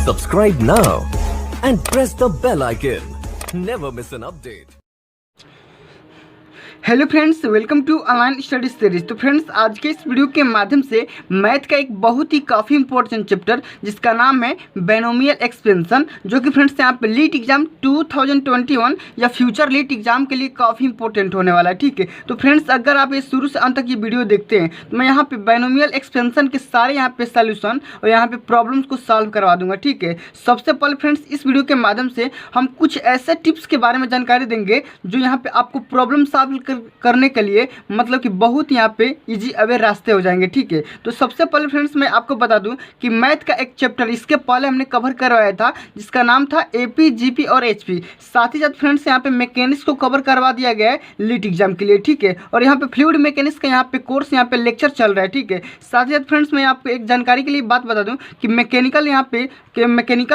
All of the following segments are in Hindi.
Subscribe now and press the bell icon. Never miss an update. Hello friends, welcome to online study series. तो फ्रेंड्स, आज के इस वीडियो के माध्यम से मैथ का एक बहुत ही काफ़ी इंपॉर्टेंट चैप्टर जिसका नाम है बायनोमियल एक्सपेंशन, जो कि फ्रेंड्स यहाँ पे लीट एग्जाम 2021 या फ्यूचर लीट एग्जाम के लिए काफ़ी इंपॉर्टेंट होने वाला है। ठीक है, तो फ्रेंड्स अगर आप ये शुरू से अंत तक ये वीडियो देखते हैं तो मैं यहाँ पे बायनोमियल एक्सपेंशन के सारे यहाँ पे सोल्यूशन और यहाँ पे प्रॉब्लम्स को सॉल्व करवा दूंगा। ठीक है, सबसे पहले फ्रेंड्स इस वीडियो के माध्यम से हम कुछ ऐसे टिप्स के बारे में जानकारी देंगे जो यहाँ पे आपको प्रॉब्लम सॉल्व करने के लिए मतलब कि बहुत यहाँ पे इजी अवे रास्ते हो जाएंगे। ठीक है, तो सबसे पहले फ्रेंड्स मैं आपको बता दूं कि मैथ का एक चैप्टर इसके पहले हमने कवर करवाया था जिसका नाम था एपी, जीपी और एचपी। साथ ही साथ फ्रेंड्स यहाँ पे मैकेनिक्स को कवर करवा दिया गया है लीट एग्जाम के लिए। ठीक है, और यहाँ पे फ्लूइड मैकेनिक्स का यहाँ पे कोर्स यहाँ पे लेक्चर चल रहा है। ठीक है, साथ ही साथ फ्रेंड्स मैं आपको एक जानकारी के लिए बात बता दूँ कि मैकेनिकल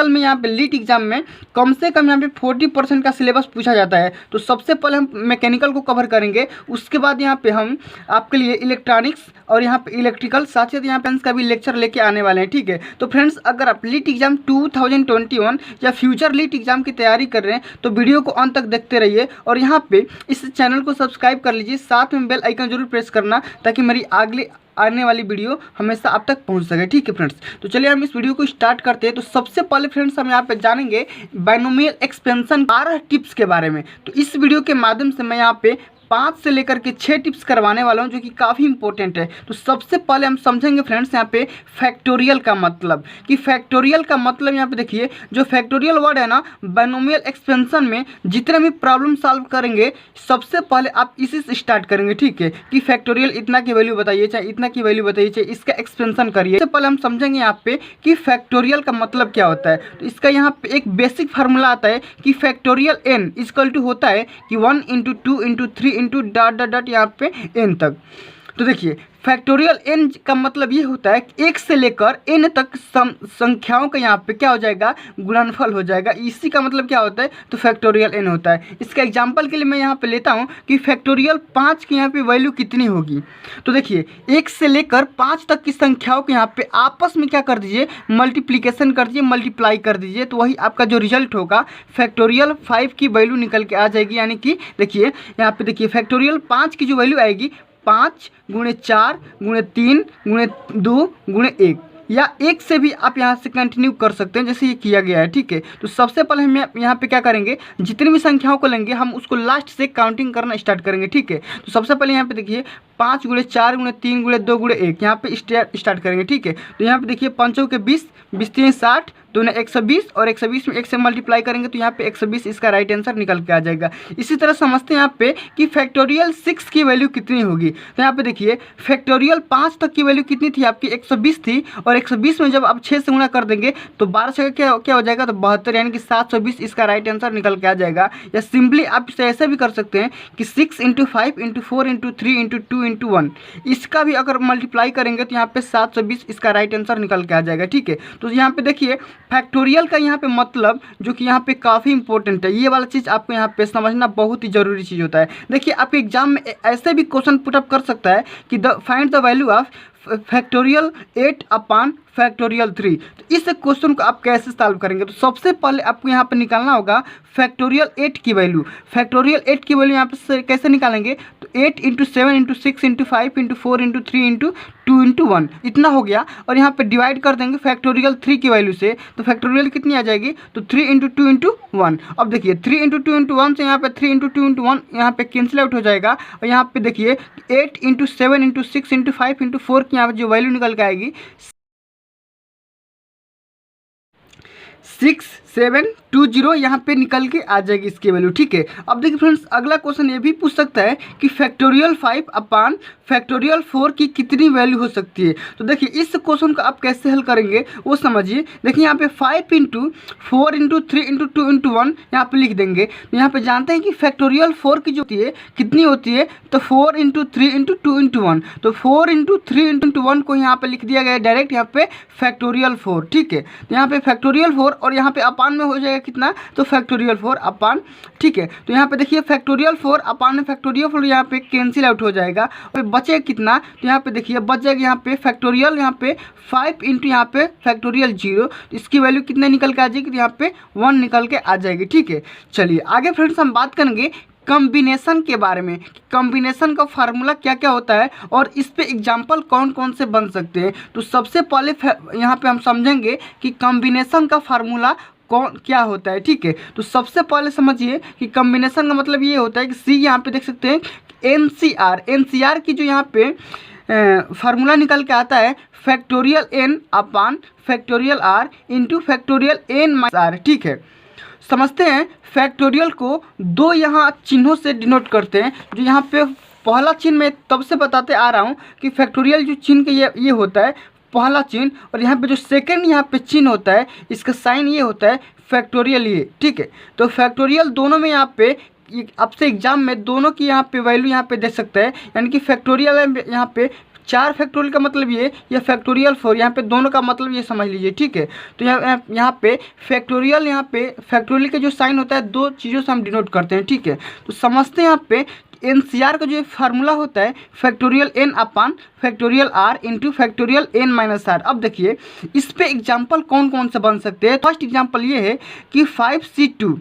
में यहाँ पे लीट एग्जाम में कम से कम यहाँ पे 40% का सिलेबस पूछा जाता है। तो सबसे पहले हम मैकेनिकल को कवर करेंगे, उसके बाद यहाँ पे हम आपके लिए इलेक्ट्रॉनिक्स और यहाँ पे इलेक्ट्रिकल साथ साथ यहाँ पे का भी लेक्चर लेके आने वाले हैं। ठीक है, तो फ्रेंड्स अगर आप लीट एग्जाम 2021 या फ्यूचर लीट एग्जाम की तैयारी कर रहे हैं तो वीडियो को अंत तक देखते रहिए और यहाँ पे इस चैनल को सब्सक्राइब कर लीजिए, साथ में बेल आइकन जरूर प्रेस करना ताकि मेरी अगली आने वाली वीडियो हमेशा आप तक पहुंच सके। ठीक है फ्रेंड्स, तो चलिए हम इस वीडियो को स्टार्ट करते हैं। तो सबसे पहले फ्रेंड्स हम यहाँ पे जानेंगे बायनोमियल एक्सपेंशन 12 टिप्स के बारे में। तो इस वीडियो के माध्यम से मैं यहाँ पे 5 से लेकर के 6 टिप्स करवाने वाला हूं जो कि काफ़ी इंपॉर्टेंट है। तो सबसे पहले हम समझेंगे फ्रेंड्स यहाँ पे फैक्टोरियल का मतलब, कि फैक्टोरियल का मतलब यहाँ पे देखिए जो फैक्टोरियल वर्ड है ना बायनोमियल एक्सपेंशन में जितने भी प्रॉब्लम सॉल्व करेंगे सबसे पहले आप इसी से स्टार्ट करेंगे। ठीक है, कि फैक्टोरियल इतना की वैल्यू बताइए, चाहे इतना की वैल्यू बताइए, चाहे इसका एक्सपेंशन करिए। सबसे पहले हम समझेंगे यहाँ पे कि फैक्टोरियल का मतलब क्या होता है। तो इसका यहाँ पे एक बेसिक फार्मूला आता है कि फैक्टोरियल n इक्वल टू होता है कि 1 × 2 × 3 × डॉट डॉट डॉट यहाँ पे n तक। तो देखिए फैक्टोरियल n का मतलब ये होता है कि 1 से लेकर n तक संख्याओं का यहाँ पे क्या हो जाएगा, गुणनफल हो जाएगा। इसी का मतलब क्या होता है, तो फैक्टोरियल n होता है। इसका एग्जांपल के लिए मैं यहाँ पे लेता हूँ कि फैक्टोरियल 5 की यहाँ पे वैल्यू कितनी होगी। तो देखिए 1 से लेकर 5 तक की संख्याओं को यहाँ पे आपस में क्या कर दीजिए, मल्टीप्लिकेशन कर दीजिए, मल्टीप्लाई कर दीजिए, तो वही आपका जो रिजल्ट होगा फैक्टोरियल 5 की वैल्यू निकल के आ जाएगी। यानी कि देखिए यहाँ पे देखिए फैक्टोरियल 5 की जो वैल्यू आएगी 5 × 4 × 3 × 2 × 1, या 1 से भी आप यहाँ से कंटिन्यू कर सकते हैं जैसे ये किया गया है। ठीक है, तो सबसे पहले हम यहाँ पे क्या करेंगे, जितनी भी संख्याओं को लेंगे हम उसको लास्ट से काउंटिंग करना स्टार्ट करेंगे। ठीक है, तो सबसे पहले यहाँ पे देखिए 5 × 4 × 3 × 2 × 1 यहाँ पे स्टार्ट करेंगे। ठीक है, तो यहाँ पे देखिए 5 के 20, 20 3 60, 2 120 और 120 में 1 से मल्टीप्लाई करेंगे तो यहाँ पे 120 इसका राइट आंसर निकल के आ जाएगा। इसी तरह समझते हैं यहाँ पे कि फैक्टोरियल 6 की वैल्यू कितनी होगी। तो यहाँ पे देखिए फैक्टोरियल 5 तक की वैल्यू कितनी थी आपकी, 120 थी, और 120 में जब आप 6 से गुणा कर देंगे तो 12 से क्या हो जाएगा, तो 72, यानी कि 720 इसका राइट आंसर निकल के आ जाएगा। या सिंपली आप इसे ऐसे भी कर सकते हैं कि 6 × 5 × 4 × 3 × 2 × 1, इसका भी अगर मल्टीप्लाई करेंगे तो यहाँ पे 720 इसका राइट आंसर निकल के आ जाएगा। ठीक है, तो यहाँ पे देखिए फैक्टोरियल का यहाँ पे मतलब जो कि यहाँ पे काफ़ी इंपॉर्टेंट है, ये वाला चीज़ आपको यहाँ पे समझना बहुत ही ज़रूरी चीज़ होता है। देखिए आपके एग्जाम में ऐसे भी क्वेश्चन पुटअप कर सकता है कि find the value of factorial 8 upon factorial 3। तो इस क्वेश्चन को आप कैसे सॉल्व करेंगे, तो सबसे पहले आपको यहाँ पे निकालना होगा फैक्टोरियल 8 की वैल्यू। फैक्टोरियल 8 की वैल्यू यहाँ पे कैसे निकालेंगे, तो 8 × 7 × 6 × 5 × 4 × 3 × 2 × 1 इतना हो गया, और यहाँ पे डिवाइड कर देंगे फैक्टोरियल 3 की वैल्यू से, तो फैक्टोरियल कितनी आ जाएगी, तो 3 × 2 × 1। अब देखिए 3 × 2 × 1 से यहाँ पे 3 × 2 × 1 यहाँ पे कैंसिल आउट हो जाएगा, और यहाँ पे देखिए 8 × 7 × 6 × 5 × 4 की यहाँ पे जो वैल्यू निकल के आएगी 6720 यहाँ पे निकल के आ जाएगी इसकी वैल्यू। ठीक है, अब देखिए फ्रेंड्स अगला क्वेश्चन ये भी पूछ सकता है कि फैक्टोरियल 5 अपॉन फैक्टोरियल 4 की कितनी वैल्यू हो सकती है। तो देखिए इस क्वेश्चन को आप कैसे हल करेंगे वो समझिए। देखिए यहाँ पे 5 × 4 × 3 × 2 × 1 यहाँ पे लिख देंगे। तो यहाँ पे जानते हैं कि फैक्टोरियल 4 की जो होती है कितनी होती है, तो 4 × 3 × 2 × 1, तो 4 × 3 × 1 को यहाँ पे लिख दिया गया डायरेक्ट यहाँ पे फैक्टोरियल 4। ठीक है, तो यहाँ पे फैक्टोरियल 4 और यहाँ पे अपान में हो जाएगा कितना, तो फैक्टोरियल 4 अपान, ठीक है। तो यहाँ पे देखिए फैक्टोरियल 4 अपान में फैक्टोरियल 4 यहाँ पे कैंसिल आउट हो जाएगा, और बचेगा कितना, तो यहाँ पे देखिए बच जाएगा यहाँ पे फैक्टोरियल, यहाँ पे 5 इंटू यहाँ पे फैक्टोरियल 0, तो इसकी वैल्यू कितने निकल के आ जाएगी, तो यहाँ पे 1 निकल के आ जाएगी, ठीक है। चलिए आगे फ्रेंड्स हम बात करेंगे कॉम्बिनेशन के बारे में, कॉम्बिनेशन का फार्मूला क्या क्या होता है और इस पे एग्जाम्पल कौन कौन से बन सकते हैं। तो सबसे पहले यहाँ पे हम समझेंगे कि कॉम्बिनेशन का फार्मूला कौन क्या होता है, ठीक है। तो सबसे पहले समझिए कि कॉम्बिनेशन का मतलब ये होता है कि सी यहाँ पे देख सकते हैं एनसीआर की जो यहाँ पे फार्मूला निकल के आता है factorial n upon factorial r into factorial n minus r, ठीक है। समझते हैं फैक्टोरियल को दो यहाँ चिन्हों से डिनोट करते हैं। जो यहाँ पे पहला चिन्ह मैं तब से बताते आ रहा हूँ कि फैक्टोरियल जो चिन्ह के ये होता है पहला चिन्ह, और यहाँ पे जो सेकंड यहाँ पे चिन्ह होता है इसका साइन ये होता है फैक्टोरियल ये, ठीक है। तो फैक्टोरियल दोनों में यहाँ पे आपसे एग्जाम में दोनों की यहाँ पे वैल्यू यहाँ पे दे सकता है, यानी कि फैक्टोरियल यहाँ पे 4 फैक्टोरियल का मतलब ये या फैक्टोरियल 4, यहाँ पे दोनों का मतलब ये समझ लीजिए, ठीक है। तो यहाँ पे फैक्टोरियल यहाँ पे फैक्टोरियल का जो साइन होता है दो चीज़ों से हम डिनोट करते हैं, ठीक है। तो समझते हैं यहाँ पे एनसीआर का जो फार्मूला होता है factorial n upon factorial r into factorial n minus r. अब देखिए इस पे एग्जाम्पल कौन कौन से बन सकते हैं। फर्स्ट एग्जाम्पल ये है कि 5C2,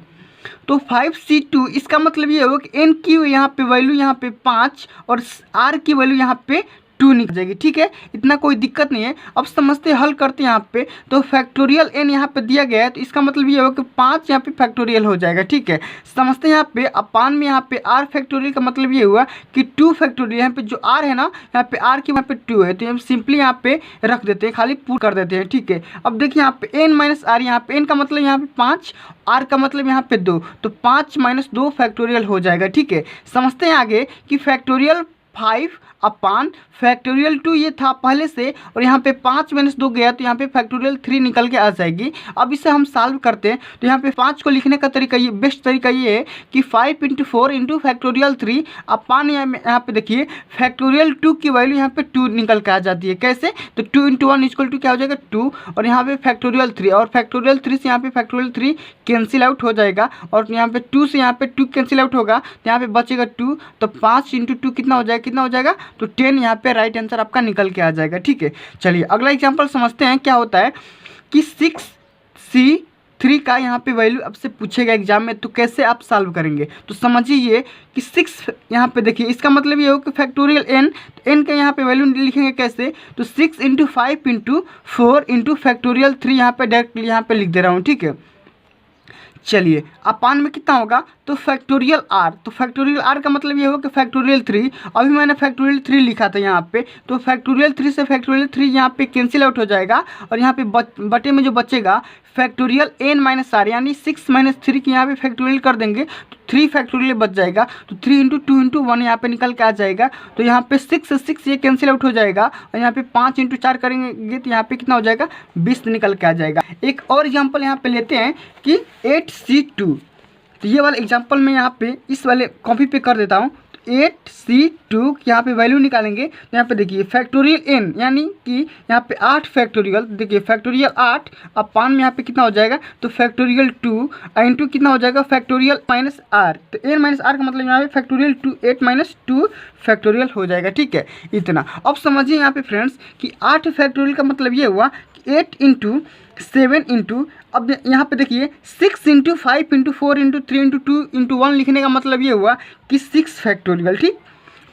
तो 5C2 इसका मतलब ये होगा कि एन की यहाँ पे वैल्यू यहाँ पे 5 और आर की वैल्यू यहाँ पे 2 निकल जाएगी, ठीक है। इतना कोई दिक्कत नहीं है। अब समझते हल करते हैं यहाँ पे, तो फैक्टोरियल एन यहाँ पे दिया गया है तो इसका मतलब ये होगा कि 5 यहाँ पे फैक्टोरियल हो जाएगा, ठीक है। समझते हैं यहाँ पे अपान में यहाँ पे आर फैक्टोरियल का मतलब ये हुआ कि 2 फैक्टोरियल, यहाँ पे जो आर है ना यहाँ पे आर की वहाँ पे 2 है, तो हम सिंपली यहाँ पे रख देते हैं, खाली पूरा कर देते हैं, ठीक है। अब देखिए यहाँ पे एन माइनस आर, यहाँ पे एन का मतलब यहाँ पे 5, आर का मतलब यहाँ पे 2, तो 5 माइनस 2 फैक्टोरियल हो जाएगा, ठीक है। समझते हैं आगे कि फैक्टोरियल 5 अपान फैक्टोरियल 2 ये था पहले से, और यहाँ पे 5 माइनस 2 गया तो यहाँ पे फैक्टोरियल 3 निकल के आ जाएगी। अब इसे हम सॉल्व करते हैं, तो यहाँ पे 5 को लिखने का तरीका ये बेस्ट तरीका ये है कि 5 इंटू 4 इंटू फैक्टोरियल 3 अपान यहाँ पे देखिए फैक्टोरियल 2 की वैल्यू यहाँ पे 2 निकल के आ जाती है। कैसे, तो 2 इंटू 1 इक्वल टू क्या हो जाएगा 2, और यहाँ पे फैक्टोरियल 3, और फैक्टोरियल 3 से यहाँ पे फैक्टोरियल 3 कैंसिल आउट हो जाएगा, और यहाँ पे 2 से यहाँ पे 2 कैंसिल आउट होगा तो यहाँ पे बचेगा 2, तो 5 इंटू 2 कितना हो जाएगा, तो 10 यहाँ पे राइट आंसर आपका निकल के आ जाएगा, ठीक है। चलिए अगला एग्जांपल समझते हैं। क्या होता है कि 6C3 का यहाँ पे वैल्यू आपसे पूछेगा एग्जाम में, तो कैसे आप सॉल्व करेंगे। तो समझिए कि 6 यहाँ पे देखिए इसका मतलब ये हो कि फैक्टोरियल एन, तो एन का यहाँ पे वैल्यू लिखेंगे कैसे, तो 6 इंटू 5 इंटू 4 इंटू फैक्टोरियल 3 यहाँ पे डायरेक्टली यहाँ पे लिख दे रहा हूँ, ठीक है। चलिए अपान में कितना होगा, तो फैक्टोरियल आर, तो फैक्टोरियल आर का मतलब ये होगा कि फैक्टोरियल 3, अभी मैंने फैक्टोरियल 3 लिखा था यहाँ पे, तो फैक्टोरियल 3 से फैक्टोरियल 3 यहाँ पे कैंसिल आउट हो जाएगा, और यहाँ पे बटे में जो बचेगा फैक्टोरियल एन माइनस आर, यानी 6 माइनस 3 की यहाँ पे फैक्टोरियल कर देंगे तो 3 फैक्टोरियल बच जाएगा, तो 3 इंटू 2 इंटू 1 यहाँ पे निकल के आ जाएगा। तो यहाँ पे 6 से 6 ये कैंसिल आउट हो जाएगा, और यहाँ पे 5 इंटू 4 करेंगे तो यहाँ पे कितना हो जाएगा 20 निकल के आ जाएगा। एक और एग्जाम्पल यहाँ पे लेते हैं कि 8C2, तो ये वाला एग्जाम्पल मैं यहाँ पे इस वाले कॉपी पे कर देता हूँ। 8C2 यहाँ पे वैल्यू निकालेंगे, तो यहाँ पे देखिए फैक्टोरियल n यानी कि यहाँ पे 8 फैक्टोरियल, देखिए फैक्टोरियल 8 अपान में यहाँ पे कितना हो जाएगा, तो फैक्टोरियल 2 इंटू कितना हो जाएगा फैक्टोरियल माइनस आर, तो n माइनस आर का मतलब यहाँ पे फैक्टोरियल 2 8 माइनस 2 फैक्टोरियल हो जाएगा, ठीक है। इतना अब समझिए यहाँ पे फ्रेंड्स कि 8 फैक्टोरियल का मतलब ये हुआ कि 8 इंटू 7 इंटू, अब यहाँ पे देखिए 6 into 5 into 4 into 3 into 2 into 1 लिखने का मतलब ये हुआ कि 6 फैक्टोरियल, ठीक।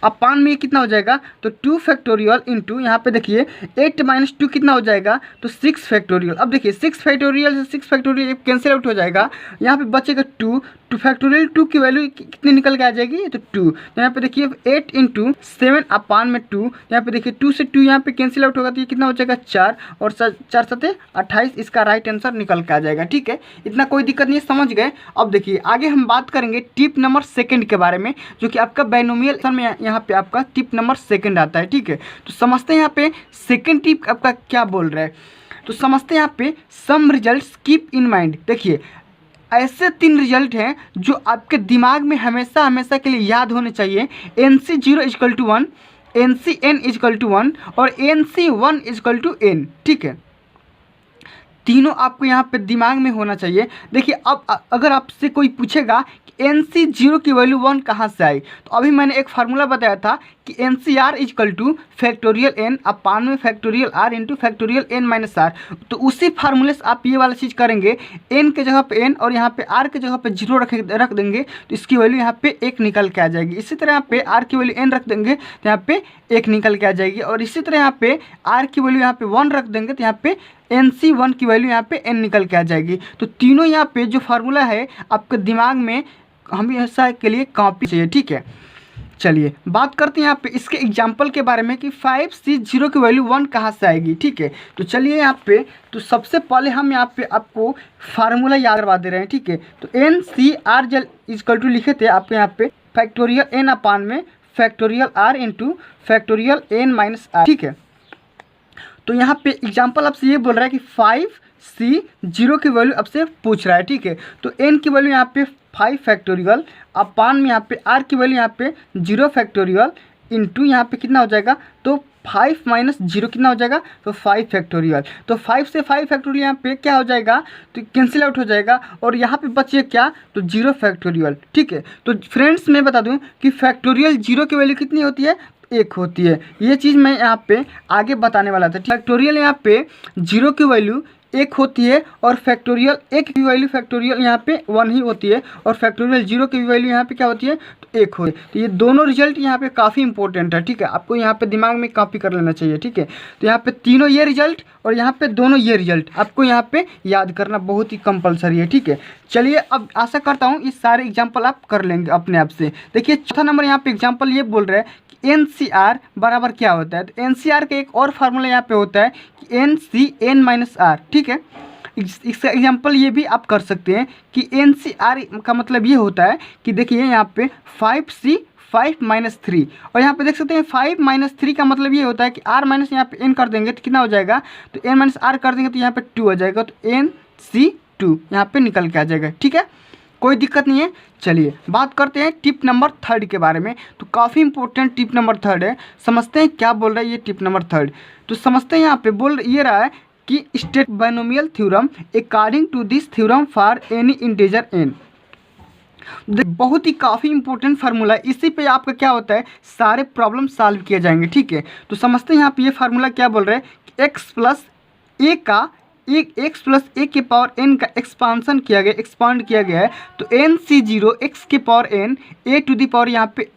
अपान में कितना हो जाएगा, तो 2 फैक्टोरियल इंटू यहाँ पे देखिए 8 माइनस 2 कितना हो जाएगा, तो 6 फैक्टोरियल। अब देखिए 6 फैक्टोरियल से 6 फैक्टोरियल कैंसिल आउट हो जाएगा, यहाँ पे बचेगा 2 फैक्टोरियल 2 की वैल्यू कितनी निकल के आ जाएगी, तो 2। तो यहाँ पे देखिए 8 इंटू 7 अपान में 2, यहाँ पे देखिए 2 से 2 यहाँ पे कैंसिल आउट होगा तो ये कितना हो जाएगा 4, और 4 7 28, इसका राइट आंसर निकल के आ जाएगा, ठीक है। इतना कोई दिक्कत नहीं है, समझ गए। अब देखिए आगे हम बात करेंगे टिप नंबर 2 के बारे में, जो कि आपका बायनोमियल में यहाँ पे आपका टिप नंबर 2 आता है, ठीक है। तो समझते हैं यहाँ पे सेकेंड टिप आपका क्या बोल रहा है, तो समझते हैं यहाँ पे सम रिजल्ट्स कीप इन माइंड। देखिए ऐसे 3 रिजल्ट हैं जो आपके दिमाग में हमेशा के लिए याद होने चाहिए। NC0 equal to 1, NCN equal to 1 और NC1 इक्वल टू n, ठीक है। तीनों आपको यहाँ पे दिमाग में होना चाहिए। देखिए अब अगर आपसे कोई पूछेगा कि NC0 की वैल्यू 1 कहाँ से आई, तो अभी मैंने एक फार्मूला बताया था कि NCR equal to factorial n upon में factorial r into factorial n minus r. तो उसी फार्मूले से आप ये वाला चीज़ करेंगे, n के जगह पे n और यहाँ पे r के जगह पे 0 रख देंगे तो इसकी वैल्यू यहाँ पे 1 निकल के आ जाएगी। इसी तरह यहाँ पे r की वैल्यू n रख देंगे तो यहाँ पे 1 निकल के आ जाएगी। और इसी तरह यहाँ पे r की वैल्यू यहाँ पे 1 रख देंगे तो यहाँ पे NC1 की वैल्यू यहाँ पे n निकल के आ जाएगी। तो तीनों यहाँ पे जो फार्मूला है आपके दिमाग में हमेशा के लिए कॉपी चाहिए, ठीक है। चलिए बात करते हैं यहाँ पे इसके एग्जाम्पल के बारे में कि 5C0 की वैल्यू 1 कहाँ से आएगी, ठीक है। तो चलिए यहाँ पे तो सबसे पहले हम यहाँ पे आपको फार्मूला याद करवा दे रहे हैं, ठीक है। तो NCR जल इजकल टू लिखे थे आपके यहाँ पे फैक्टोरियल n अपान में factorial r into factorial n minus r, ठीक है। तो यहाँ पे एग्जाम्पल आपसे ये बोल रहा है कि 5C0 की वैल्यू आपसे पूछ रहा है, ठीक है। तो n की वैल्यू यहाँ पे 5 फैक्टोरियल अपान में यहाँ पे r की वैल्यू यहाँ पे 0 फैक्टोरियल इंटू यहाँ पे कितना हो जाएगा, तो 5 माइनस 0 कितना हो जाएगा, तो 5 फैक्टोरियल। तो 5 से 5 फैक्टोरियल यहाँ पे क्या हो जाएगा, तो कैंसिल आउट हो जाएगा और यहाँ पे बचे क्या, तो 0 फैक्टोरियल, ठीक है। तो फ्रेंड्स मैं बता दूँ कि फैक्टोरियल 0 की वैल्यू कितनी होती है, 1 होती है। ये चीज़ मैं यहाँ पे आगे बताने वाला था। फैक्टोरियल यहाँ पे 0 की वैल्यू 1 होती है और फैक्टोरियल 1 की वैल्यू फैक्टोरियल यहाँ पे 1 ही होती है और फैक्टोरियल 0 की वैल्यू यहाँ पे क्या होती है, तो 1 होती है। तो ये दोनों रिजल्ट यहाँ पे काफ़ी इंपॉर्टेंट है, ठीक है। आपको यहाँ पे दिमाग में कॉपी कर लेना चाहिए, ठीक है। तो यहाँ पे तीनों ये रिजल्ट और यहाँ पे दोनों ये रिजल्ट आपको यहाँ पे याद करना बहुत ही कंपलसरी है, ठीक है। चलिए अब आशा करता हूँ ये सारे एग्जाम्पल आप कर लेंगे अपने आप से। देखिए चौथा नंबर यहाँ पे एग्जाम्पल ये बोल रहे हैं कि NCR बराबर क्या होता है। तो NCR का एक और फार्मूला यहाँ पे होता है कि NCN माइनस आर, ठीक है। इसका एग्जाम्पल ये भी आप कर सकते हैं कि NCR का मतलब ये होता है कि देखिए यहाँ पे 5C 5 माइनस 3 और यहाँ पे देख सकते हैं 5 माइनस 3 का मतलब ये होता है कि r माइनस यहाँ पे n कर देंगे तो कितना हो जाएगा, तो n माइनस r कर देंगे तो यहाँ पे 2 हो जाएगा, तो NC2 यहाँ पे निकल के आ जाएगा, ठीक है। कोई दिक्कत नहीं है। चलिए बात करते हैं टिप नंबर 3 के बारे में। तो काफ़ी इंपॉर्टेंट टिप नंबर 3 है, समझते हैं क्या बोल रहा है ये टिप नंबर 3। तो समझते हैं, यहाँ पे बोल ये रहा है कि state binomial theorem according to this theorem for any integer n। बहुत ही काफ़ी इंपॉर्टेंट फार्मूला है, इसी पे आपका क्या होता है, सारे प्रॉब्लम सॉल्व किए जाएंगे, ठीक है। तो समझते हैं यहाँ पे ये फार्मूला क्या बोल रहे हैं कि x प्लस a का x प्लस a के पावर n का एक्सपांसन किया गया, एक्सपांड किया गया है। तो NC0 x के power n a to the power यहाँ पे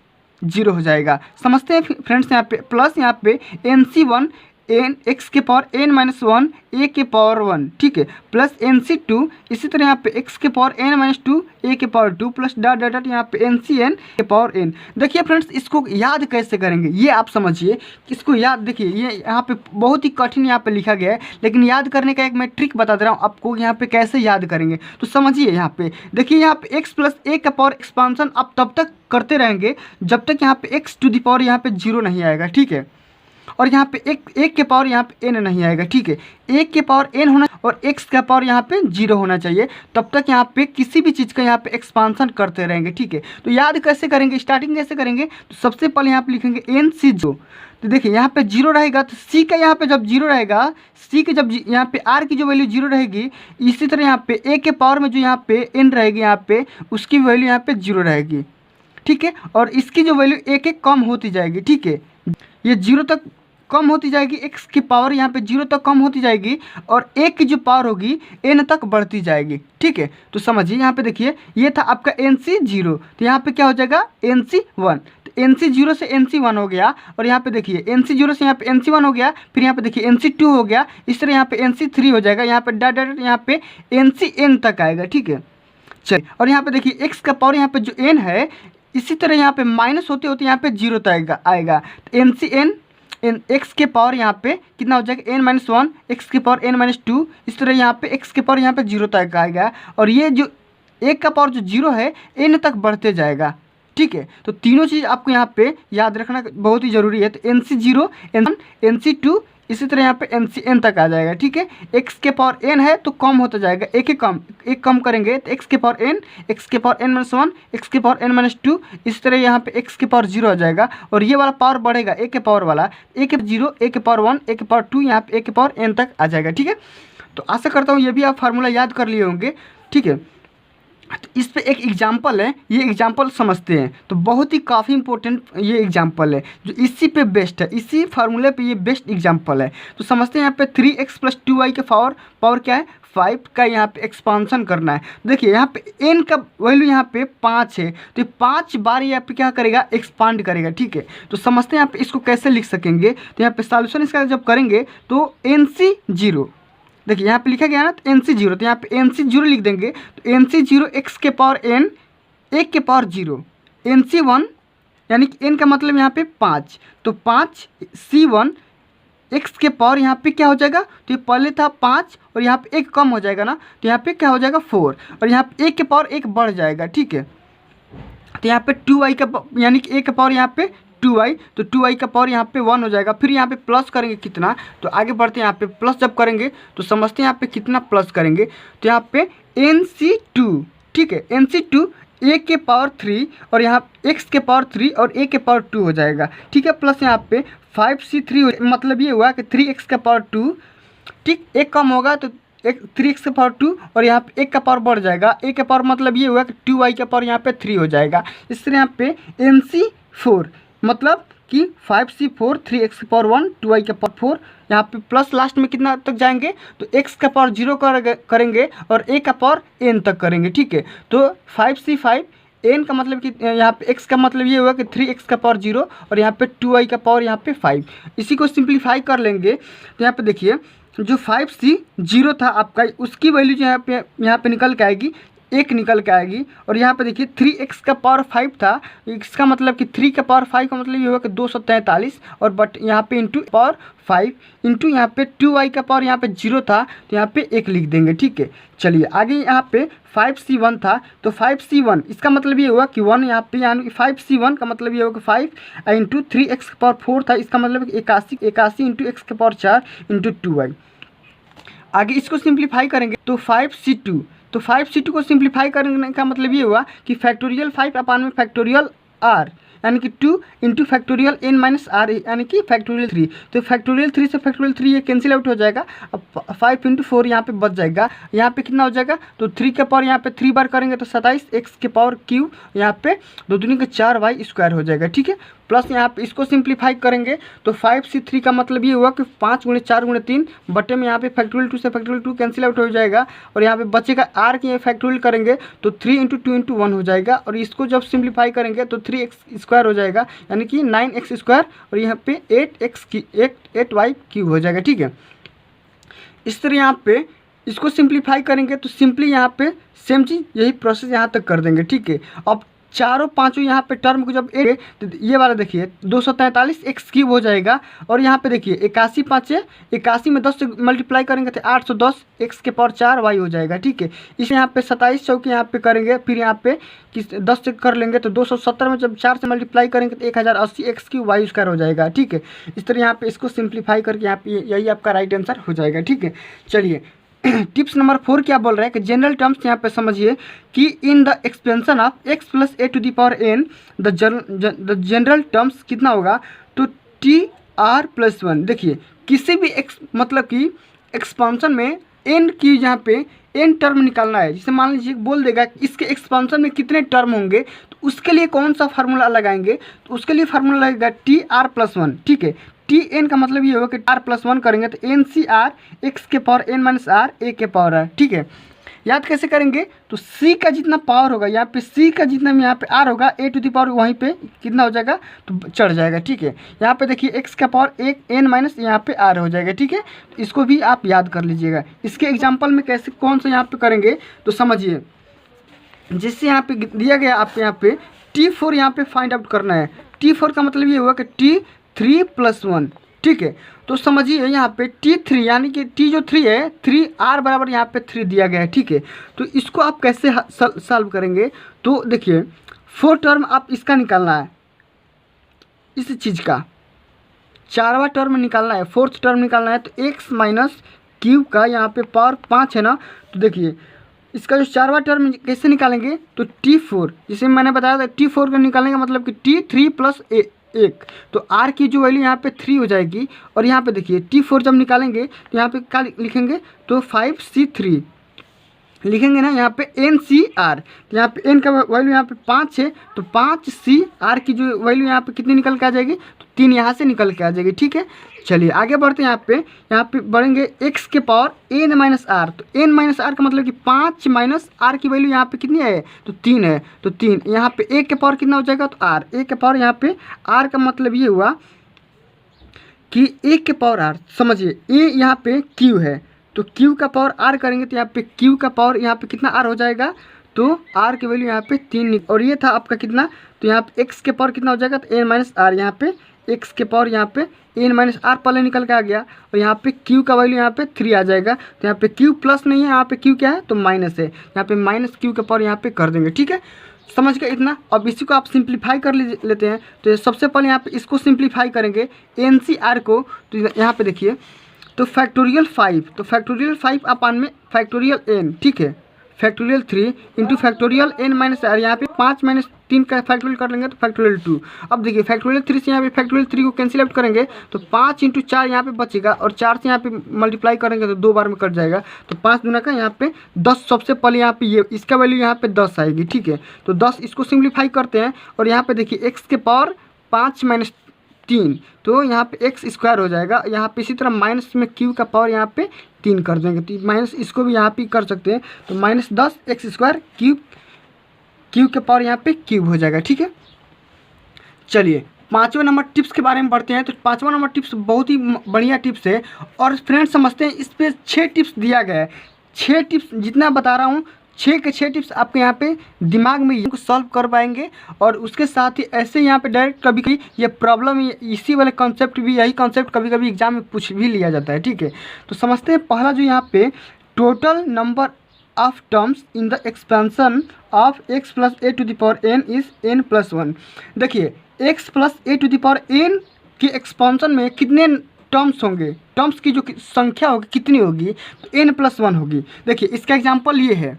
0 हो जाएगा। समझते हैं फ्रेंड्स, यहाँ पे प्लस यहाँ पे NC1 n x के पावर n माइनस 1 a के पावर 1, ठीक है, प्लस NC2 इसी तरह यहाँ पे x के पावर n माइनस 2 a के power 2 plus dot dot dot यहाँ पे NCn के पावर n। देखिए फ्रेंड्स इसको याद कैसे करेंगे ये आप समझिए कि इसको याद, देखिए ये यहाँ पे बहुत ही कठिन यहाँ पे लिखा गया है, लेकिन याद करने का एक मैं ट्रिक बता दे रहा हूँ आपको यहाँ पे कैसे याद करेंगे। तो समझिए यहाँ पे देखिए यहाँ पे x प्लस a का पावर एक्सपांसन आप तब तक करते रहेंगे जब तक यहाँ पे x टू दी पावर यहाँ पे 0 नहीं आएगा, ठीक है। और यहाँ पे एक के पावर यहाँ पे n नहीं आएगा, ठीक है। एक के पावर n होना और x का पावर यहाँ पे 0 होना चाहिए, तब तक यहाँ पे किसी भी चीज़ का यहाँ पे एक्सपांसन करते रहेंगे, ठीक है। तो याद कैसे करेंगे, स्टार्टिंग कैसे करेंगे, तो सबसे पहले यहाँ पे लिखेंगे NC0। तो देखिए यहाँ पे 0 रहेगा तो c का यहाँ पे जब 0 रहेगा, c के जब यहाँ पे r की जो वैल्यू 0 रहेगी, इसी तरह यहाँ पे a के पावर में जो यहाँ पे n रहेगी यहाँ पे उसकी वैल्यू यहाँ पे 0 रहेगी, ठीक है। और इसकी जो वैल्यू एक एक कम होती जाएगी, ठीक है, ये 0 तक कम होती जाएगी, x की पावर यहाँ पे 0 तक कम होती जाएगी और एक की जो पावर होगी n तक बढ़ती जाएगी, ठीक है। तो समझिए यहाँ पे देखिए ये था आपका NC0, तो यहाँ पे क्या हो जाएगा NC1, तो NC0 से NC1 हो गया और यहाँ पे देखिए NC0 से यहाँ पे NC1 हो गया, फिर यहाँ पे देखिए NC2 हो गया, इस तरह यहाँ पे NC3 हो जाएगा, यहाँ पे डॉट डॉट यहाँ पे NCn तक आएगा, ठीक है। चलिए और यहाँ पे देखिए x का पावर यहाँ पे जो n है इसी तरह यहाँ पे माइनस होते होते यहाँ पे 0 तक आएगा, तो NCn x के पावर यहाँ पे कितना हो जाएगा n माइनस 1 x के पावर n माइनस 2, इस तरह यहाँ पे x के पावर यहाँ पे 0 तक आएगा और ये जो एक का पावर जो 0 है n तक बढ़ते जाएगा, ठीक है। तो तीनों चीज़ आपको यहाँ पे याद रखना बहुत ही ज़रूरी है। तो NC0 N1 NC2 इसी तरह यहाँ पे NCn तक आ जाएगा, ठीक है। x के पावर n है तो कम होता जाएगा, एक कम करेंगे तो x के पावर n, x के पावर n माइनस 1, x के पावर n माइनस 2, इस तरह यहाँ पे x के पावर 0 आ जाएगा और ये वाला पावर बढ़ेगा, a के पावर वाला a के 0, a के पावर 1, a के पावर 2, यहाँ पे a के पावर n तक आ जाएगा, ठीक है। तो आशा करता हूँ ये भी आप फार्मूला याद कर लिए होंगे, ठीक है। तो इस पे एक एग्जाम्पल है, ये एग्जाम्पल समझते हैं। तो बहुत ही काफ़ी इंपॉर्टेंट ये एग्जाम्पल है जो इसी पे बेस्ट है, इसी फार्मूले पे ये बेस्ट एग्जाम्पल है। तो समझते हैं यहाँ पे 3x + 2y के पावर क्या है 5 का यहाँ पे एक्सपांसन करना है। देखिए यहाँ पे n का वैल्यू यहाँ पे 5 है, तो 5 बार यहाँ पे क्या करेगा एक्सपांड करेगा, ठीक है। तो समझते हैं यहाँ पे इसको कैसे लिख सकेंगे। तो यहाँ पे सॉल्यूशन इसका जब करेंगे तो NC 0, देखिए यहाँ पे लिखा गया ना तो NC 0, तो यहाँ पे NC 0 लिख देंगे। तो NC 0 x के पावर n 1 के पावर 0, NC 1 यानी कि n का मतलब यहाँ पे 5, तो 5 C1 x के पावर यहाँ पे क्या हो जाएगा, तो ये पहले था 5 और यहाँ पे 1 कम हो जाएगा ना, तो यहाँ पे क्या हो जाएगा 4 और यहाँ पे 1 के पावर 1 बढ़ जाएगा, ठीक है। तो यहाँ पे 2y का यानी कि 1 के पावर यहाँ पे 2y, तो 2y का पावर यहाँ पे 1 हो जाएगा। फिर यहाँ पे प्लस करेंगे कितना, तो आगे बढ़ते हैं। यहाँ पे प्लस जब करेंगे तो समझते हैं यहाँ पे कितना प्लस करेंगे। तो यहाँ पे NC2, ठीक है, NC2 a के पावर 3 और यहाँ x के पावर 3 और a के पावर 2 हो जाएगा, ठीक है। प्लस यहाँ पे 5C3 मतलब ये हुआ कि 3x का पावर 2, ठीक, एक कम होगा तो 3x का पावर 2 और यहाँ पे 1 का पावर बढ़ जाएगा। a का पावर मतलब ये हुआ कि 2y का पावर यहाँ पे 3 हो जाएगा। इस तरह यहाँ पे NC4 मतलब कि 5C4 3x का पावर 1 2y का पावर 4, यहाँ पे प्लस लास्ट में कितना तक जाएंगे तो x का पावर 0 करेंगे और a का पावर n तक करेंगे, ठीक है। तो 5C5 n का मतलब कि यहाँ पे x का मतलब ये हुआ कि 3x का पावर 0 और यहाँ पे 2y का पावर यहाँ पे 5। इसी को सिंप्लीफाई कर लेंगे तो यहाँ पे देखिए जो 5C0 था आपका, उसकी वैल्यू जो यहाँ पे निकल के आएगी 1 निकल के आएगी। और यहाँ पे देखिए 3x का पावर 5 था, इसका मतलब कि 3 का पावर 5 का मतलब ये होगा कि 243 और बट यहाँ पे इंटू पावर 5 इंटू यहाँ पे 2y का पावर यहाँ पे 0 था तो यहाँ पे 1 लिख देंगे, ठीक है। चलिए आगे यहाँ पे 5C1 था, तो 5C1 इसका मतलब ये हुआ कि 1 यहाँ पे, यानी कि 5C1 का मतलब ये होगा कि 5 इंटू 3x का पावर 4 था, इसका मतलब 81 इंटू x का पावर 4 इंटू 2y। आगे इसको सिंप्लीफाई करेंगे तो 5C2, तो 5C2 को सिंप्लीफाई करने का मतलब ये हुआ कि फैक्टोरियल 5 अपान में फैक्टोरियल r यानी कि 2 into factorial n minus r यानी कि फैक्टोरियल 3। तो फैक्टोरियल 3 से फैक्टोरियल 3 ये कैंसिल आउट हो जाएगा। अब 5 इंटू 4 यहाँ पे बच जाएगा। यहाँ पे कितना हो जाएगा, तो 3 का पावर यहाँ पे 3 बार करेंगे तो 27 x के पावर क्यू, यहाँ पे 2 दूनी के 4y स्क्वायर हो जाएगा, ठीक है। प्लस यहाँ पे इसको सिंप्लीफाई करेंगे तो 5C3 का मतलब ये हुआ कि 5 × 4 × 3 बटे में यहाँ पे फैक्टोरियल 2 से फैक्टोरियल 2 कैंसिल आउट हो जाएगा और यहाँ पे बचेगा r की फैक्टोरियल करेंगे तो 3 × 2 × 1 हो जाएगा और इसको जब सिंप्लीफाई करेंगे तो 3x स्क्वायर हो जाएगा यानी कि 9x स्क्वायर और यहाँ पे 8y क्यूब हो जाएगा, ठीक है। इस तरह यहाँ पे इसको सिंप्लीफाई करेंगे तो सिंपली यहाँ पे सेम चीज़ यही प्रोसेस यहाँ तक कर देंगे, ठीक है। अब चारों पांचों यहाँ पे टर्म को जब एक तो ये वाला देखिए 243 x क्यूब हो जाएगा और यहाँ पे देखिए 81 5 81 में 10 से मल्टीप्लाई करेंगे तो 810 x के पावर 4 y हो जाएगा, ठीक है। इसे यहाँ पे 27 चौके यहाँ पे करेंगे, फिर यहाँ पे 10 से कर लेंगे तो 270 में जब 4 से मल्टीप्लाई करेंगे तो 1080 x क्यूब y स्क्वायर हो जाएगा, ठीक है। इस तरह यहाँ पे इसको सिंप्लीफाई करके यहाँ पे यही आपका राइट आंसर हो जाएगा, ठीक है। चलिए टिप्स नंबर 4 क्या बोल रहा है कि जनरल टर्म्स यहाँ पे समझिए कि in the expansion of x plus a to the power n the general terms कितना होगा, तो TR+1। देखिए किसी भी मतलब कि एक्सपांसन में n की यहाँ पे n टर्म निकालना है, जिसे मान लीजिए बोल देगा कि इसके एक्सपांसन में कितने टर्म होंगे तो उसके लिए कौन सा फार्मूला लगाएंगे, तो उसके लिए फार्मूला लगेगा TR+1, ठीक है। Tn का मतलब ये होगा कि r+1 करेंगे तो NCR x के power n minus r a के पावर है, ठीक है। याद कैसे करेंगे, तो c का जितना पावर होगा यहाँ पे c का जितना यहाँ पे r होगा a टू द पावर वहीं पे कितना हो जाएगा तो चढ़ जाएगा, ठीक है। यहाँ पे देखिए x का पावर एक n माइनस यहाँ पे r हो जाएगा, ठीक है। तो इसको भी आप याद कर लीजिएगा। इसके एग्जाम्पल में कैसे कौन सा यहाँ पे करेंगे तो समझिए, जिससे यहाँ पे दिया गया आपको यहाँ पे T4 यहाँ पे फाइंड आउट करना है। T4 का मतलब ये हुआ कि T3+1, ठीक है। तो समझिए यहाँ पे T3 यानी कि T जो 3 है 3R बराबर यहाँ पे 3 दिया गया है, ठीक है। तो इसको आप कैसे सॉल्व करेंगे, तो देखिए 4 टर्म आप इसका निकालना है, इस चीज़ का 4वां टर्म निकालना है, 4th टर्म निकालना है। तो x माइनस क्यूब का यहाँ पे पावर 5 है ना, तो देखिए इसका जो 4वां टर्म कैसे निकालेंगे, तो T4 जिसे मैंने बताया था T4 का निकालने का मतलब कि T3 + 1। तो आर की जो वैल्यू यहाँ पे 3 हो जाएगी। और यहाँ पे देखिए T4 जब निकालेंगे तो यहाँ पे क्या लिखेंगे, तो 5C3 लिखेंगे ना, यहाँ पे NCR। तो यहाँ पे n का वैल्यू यहाँ पे 5 है, तो 5CR की जो वैल्यू यहाँ पे कितनी निकल के आ जाएगी, तो 3 यहाँ से निकल के आ जाएगी। ठीक है, चलिए आगे बढ़ते हैं। यहाँ पे बढ़ेंगे x के पावर n माइनस आर। तो n माइनस आर का मतलब कि 5 माइनस आर की वैल्यू यहाँ पे कितनी है, तो 3 है। तो 3 यहाँ पे a के पावर कितना हो जाएगा, तो r। a के पावर यहाँ पे r का मतलब ये हुआ कि a के पावर r, समझिए a यहाँ पे q है, तो q का पावर r करेंगे तो यहाँ पे q का पावर यहाँ पे कितना r हो जाएगा, तो r की वैल्यू यहाँ पे 3। और ये था आपका कितना, तो यहाँ पे x के पावर कितना हो जाएगा, तो n माइनस आर। यहाँ पे x के पावर यहाँ पे n माइनस आर पहले निकल के आ गया, और यहाँ पे q का वैल्यू यहाँ पे 3 आ जाएगा। तो यहाँ पे q प्लस नहीं है, यहाँ पे q क्या है, तो माइनस है। यहाँ पे माइनस q का पावर यहाँ पे कर देंगे। ठीक है, समझ गए इतना। अब इसी को आप सिंप्लीफाई कर लेते हैं। तो सबसे पहले यहाँ पे इसको सिंप्लीफाई करेंगे NCR को। तो यहाँ पे देखिए, तो फैक्टोरियल 5, तो फैक्टोरियल 5 अपान में फैक्टोरियल n, ठीक है, factorial 3 into factorial n minus r. यहाँ पे 5 माइनस 3 का फैक्टोरियल कर लेंगे तो फैक्टोरियल 2। अब देखिए फैक्टोरियल 3 से यहाँ पे फैक्टोरियल 3 को कैंसिल आउट करेंगे तो 5 इंटू 4 यहाँ पे बचेगा, और 4 से यहाँ पे मल्टीप्लाई करेंगे तो 2 बार में कट जाएगा। तो 5 दूना का यहाँ पे 10। सबसे पहले यहाँ पे ये इसका वैल्यू यहाँ पे 10 आएगी। ठीक है, तो 10 इसको सिंप्लीफाई करते हैं। और यहाँ पे देखिए x के पावर 5 माइनस 3, तो यहाँ पे x स्क्वायर हो जाएगा। यहाँ पे इसी तरह माइनस में q का पावर यहाँ पे 3 कर देंगे, तो माइनस इसको भी यहाँ पे कर सकते हैं। तो minus 10 x square cube, q के पावर यहाँ पे क्यूब हो जाएगा। ठीक है, चलिए 5वें नंबर टिप्स के बारे में पढ़ते हैं। तो 5वां नंबर टिप्स बहुत ही बढ़िया टिप्स है। और फ्रेंड्स समझते हैं, इस पर 6 टिप्स दिया गया है। 6 टिप्स जितना बता रहा हूँ, 6 के 6 टिप्स आपके यहाँ पे दिमाग में इनको सॉल्व कर पाएंगे। और उसके साथ ही ऐसे यहाँ पे डायरेक्ट कभी कभी ये प्रॉब्लम, इसी वाले कॉन्सेप्ट भी, यही कॉन्सेप्ट कभी कभी एग्जाम में पूछ भी लिया जाता है। ठीक है, तो समझते हैं। पहला जो यहाँ पे total number of terms in the expansion of x plus a to the power n is n plus 1। देखिए x plus a to the power n के एक्सपेंशन में कितने टर्म्स होंगे, टर्म्स की जो संख्या होगी कितनी होगी, तो n प्लस 1 होगी। देखिए इसका एग्जाम्पल ये है,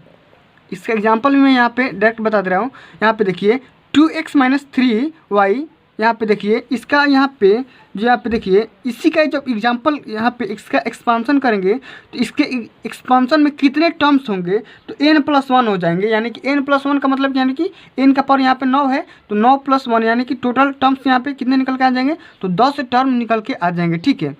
इसका एग्जाम्पल मैं यहाँ पे डायरेक्ट बता दे रहा हूँ। यहाँ पे देखिए 2x माइनस 3y, यहाँ पे देखिए इसका यहाँ पे जो यहाँ पे देखिए इसी का जब एग्जाम्पल यहाँ पे इसका एक्सपांसन करेंगे तो इसके एक्सपांसन में कितने टर्म्स होंगे, तो n प्लस 1 हो जाएंगे। यानी कि n प्लस 1 का मतलब यानी कि n का पावर यहाँ पे 9 है, तो 9 प्लस 1 यानी कि टोटल टर्म्स यहाँ पे कितने निकल के आ जाएंगे, तो 10 टर्म निकल के आ जाएंगे। ठीक है,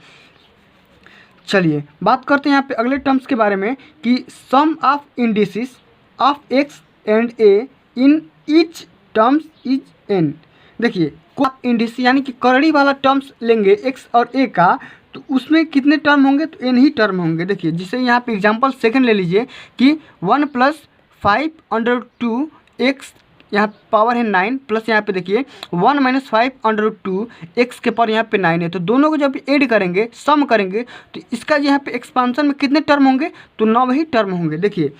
चलिए बात करते हैं यहाँ पे अगले टर्म्स के बारे में कि sum of indices of x and a in each terms is n। देखिए आप इंडिस यानी कि करड़ी वाला टर्म्स लेंगे x और a का, तो उसमें कितने टर्म होंगे, तो n ही टर्म होंगे। देखिए जिसे यहाँ पे एग्जांपल सेकंड ले लीजिए कि 1 प्लस 5/2 x, यहाँ पावर है 9, प्लस यहाँ पे देखिए 1 माइनस 5/2 x के पावर यहाँ पे 9 है। तो दोनों को जब ऐड करेंगे, सम करेंगे, तो इसका यहाँ पे एक्सपांसन में कितने टर्म होंगे, तो 9 ही टर्म होंगे। देखिए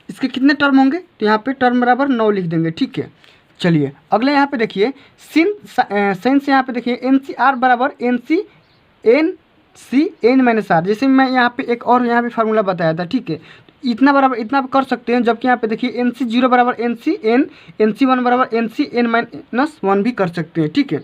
इसके कितने टर्म होंगे, तो यहाँ पे टर्म बराबर 9 लिख देंगे। ठीक है, चलिए अगले यहाँ पे देखिए साइंस यहाँ पे देखिए NCR बराबर NC माइनस आर। जैसे मैं यहाँ पे एक और यहाँ पे फार्मूला बताया था। ठीक है, इतना बराबर इतना कर सकते हैं, जबकि यहाँ पे देखिए NC0 बराबर NCN, NC1 बराबर NCN माइनस 1 भी कर सकते हैं। ठीक है,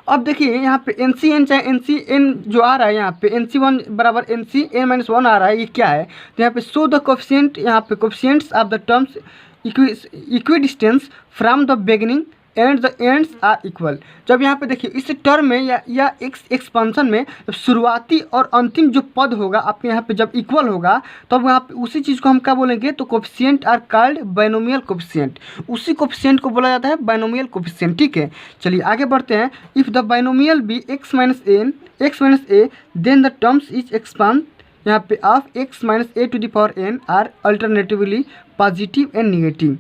अब देखिए यहाँ पे NCN चाहे NCN जो आ रहा है, यहाँ पे NC1 बराबर NCN माइनस 1 आ रहा है, ये क्या है, तो यहाँ पे शो द कोफिशिएंट, यहाँ पे coefficients of the terms equidistance from the beginning and the ends are equal. जब यहाँ पे देखिए इस टर्म में या एक्सपेंशन में जब शुरुआती और अंतिम जो पद होगा आपके यहाँ पे जब इक्वल होगा, तब यहाँ पे उसी चीज़ को हम क्या बोलेंगे, तो coefficient are called binomial coefficient. उसी कोफिशिएंट को बोला जाता है बाइनोमियल कोफिशिएंट। ठीक है, चलिए आगे बढ़ते हैं। If the binomial be x minus a then the terms is expand यहाँ पे of x minus a to the power n are alternatively positive and negative.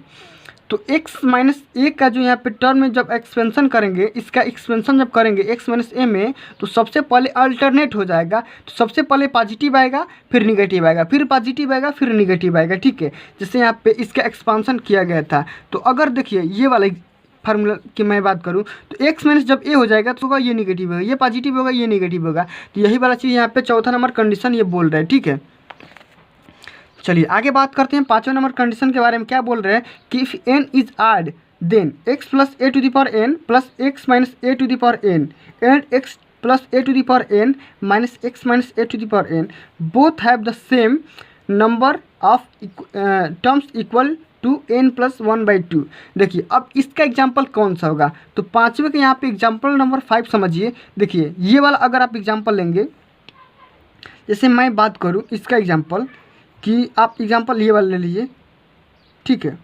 तो x माइनस a का जो यहाँ पे टर्म में जब एक्सपेंशन करेंगे, इसका एक्सपेंशन जब करेंगे x माइनस a में, तो सबसे पहले अल्टरनेट हो जाएगा। तो सबसे पहले पॉजिटिव आएगा, फिर निगेटिव आएगा, फिर पॉजिटिव आएगा, फिर निगेटिव आएगा। ठीक है, जैसे यहाँ पे इसका एक्सपांसन किया गया था। तो अगर देखिए ये वाला फार्मूला की मैं बात करूँ, तो x माइनस जब a हो जाएगा तो होगा ये निगेटिव होगा, ये पॉजिटिव होगा, ये निगेटिव होगा। तो यही वाला चीज़ यहाँ पे चौथा नंबर कंडीशन ये बोल रहा है। ठीक है, चलिए आगे बात करते हैं 5वें नंबर कंडीशन के बारे में। क्या बोल रहे हैं कि if n is odd then x plus a to the power n plus x minus a to the power n and x plus a to the power n minus x minus a to the power n both have the same number of terms equal to n plus 1/2। देखिए अब इसका एग्जाम्पल कौन सा होगा, तो पाँचवें का यहाँ पे एग्जाम्पल नंबर 5 समझिए। देखिए ये वाला अगर आप एग्जाम्पल लेंगे, जैसे मैं बात करूँ इसका एग्जाम्पल कि आप एग्जाम्पल ये वाला ले लीजिए, ठीक है।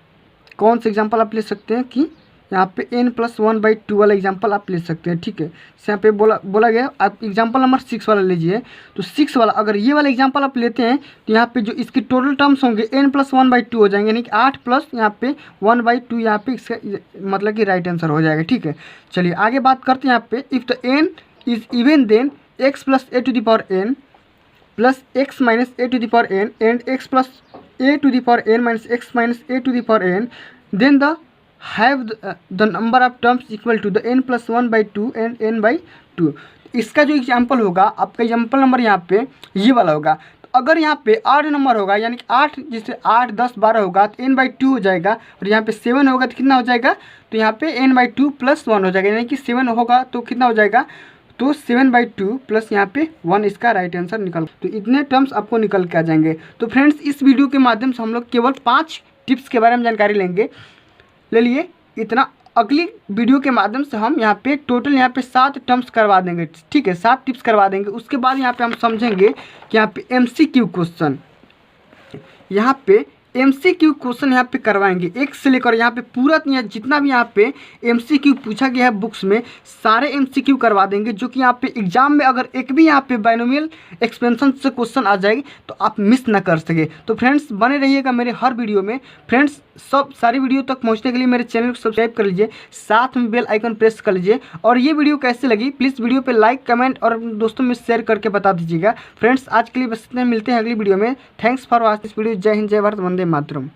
कौन सा एग्जाम्पल आप ले सकते हैं कि यहाँ पे n प्लस 1/2 वाला एग्जाम्पल आप ले सकते हैं, ठीक है। यहाँ पे बोला गया आप एग्जाम्पल नंबर 6 वाला लीजिए। तो 6 वाला अगर ये वाला एग्जाम्पल आप लेते हैं तो यहाँ पे जो इसके टोटल टर्म्स होंगे n प्लस 1/2 हो जाएंगे, यानी कि 8 प्लस यहाँ पे 1/2 यहाँ पे इसका मतलब कि राइट आंसर हो जाएगा, ठीक है। चलिए आगे बात करते हैं यहाँ पे। If the n is even then x plus a to the power n plus x minus a to the power n and x plus a to the power n minus x minus a to the power n then the have the number of terms equal to the n plus 1/2 and n/2। इसका जो एग्जाम्पल होगा आपका एग्जाम्पल नंबर यहाँ पे ये वाला होगा। तो अगर यहाँ पे 8 नंबर होगा, यानी कि 8 जैसे 8 10 12 होगा तो n/2 हो जाएगा, और यहाँ पे 7 होगा तो कितना हो जाएगा, तो यहाँ पे n/2 प्लस 1 हो जाएगा, यानी कि 7 होगा तो कितना हो जाएगा, तो 7/2 प्लस यहाँ पे 1 इसका राइट आंसर निकल। तो इतने टर्म्स आपको निकल के आ जाएंगे। तो फ्रेंड्स इस वीडियो के माध्यम से हम लोग केवल 5 टिप्स के बारे में जानकारी लेंगे, ले लिए इतना। अगली वीडियो के माध्यम से हम यहाँ पे टोटल यहाँ पे 7 टर्म्स करवा देंगे, ठीक है, 7 टिप्स करवा देंगे। उसके बाद यहाँ पे हम समझेंगे कि यहाँ पे MCQ क्वेश्चन, यहाँ पे MCQ क्वेश्चन यहाँ पे करवाएंगे 1 से लेकर यहाँ पे पूरा जितना भी यहाँ पे MCQ पूछा गया है बुक्स में सारे MCQ करवा देंगे, जो कि यहाँ पे एग्जाम में अगर एक भी यहाँ पे बाइनोमियल एक्सपेंशन से क्वेश्चन आ जाएगी तो आप मिस ना कर सके। तो फ्रेंड्स बने रहिएगा मेरे हर वीडियो में। फ्रेंड्स सब सारी वीडियो तक पहुँचने के लिए मेरे चैनल को सब्सक्राइब कर लीजिए, साथ में बेल आइकन प्रेस कर लीजिए, और ये वीडियो कैसे लगी प्लीज़ वीडियो पर लाइक कमेंट और दोस्तों में शेयर करके बता दीजिएगा। फ्रेंड्स आज के लिए बस इतने, मिलते हैं अगली वीडियो में। Thanks for watching this video. जय हिंद, जय भारत, वंदे मातरम।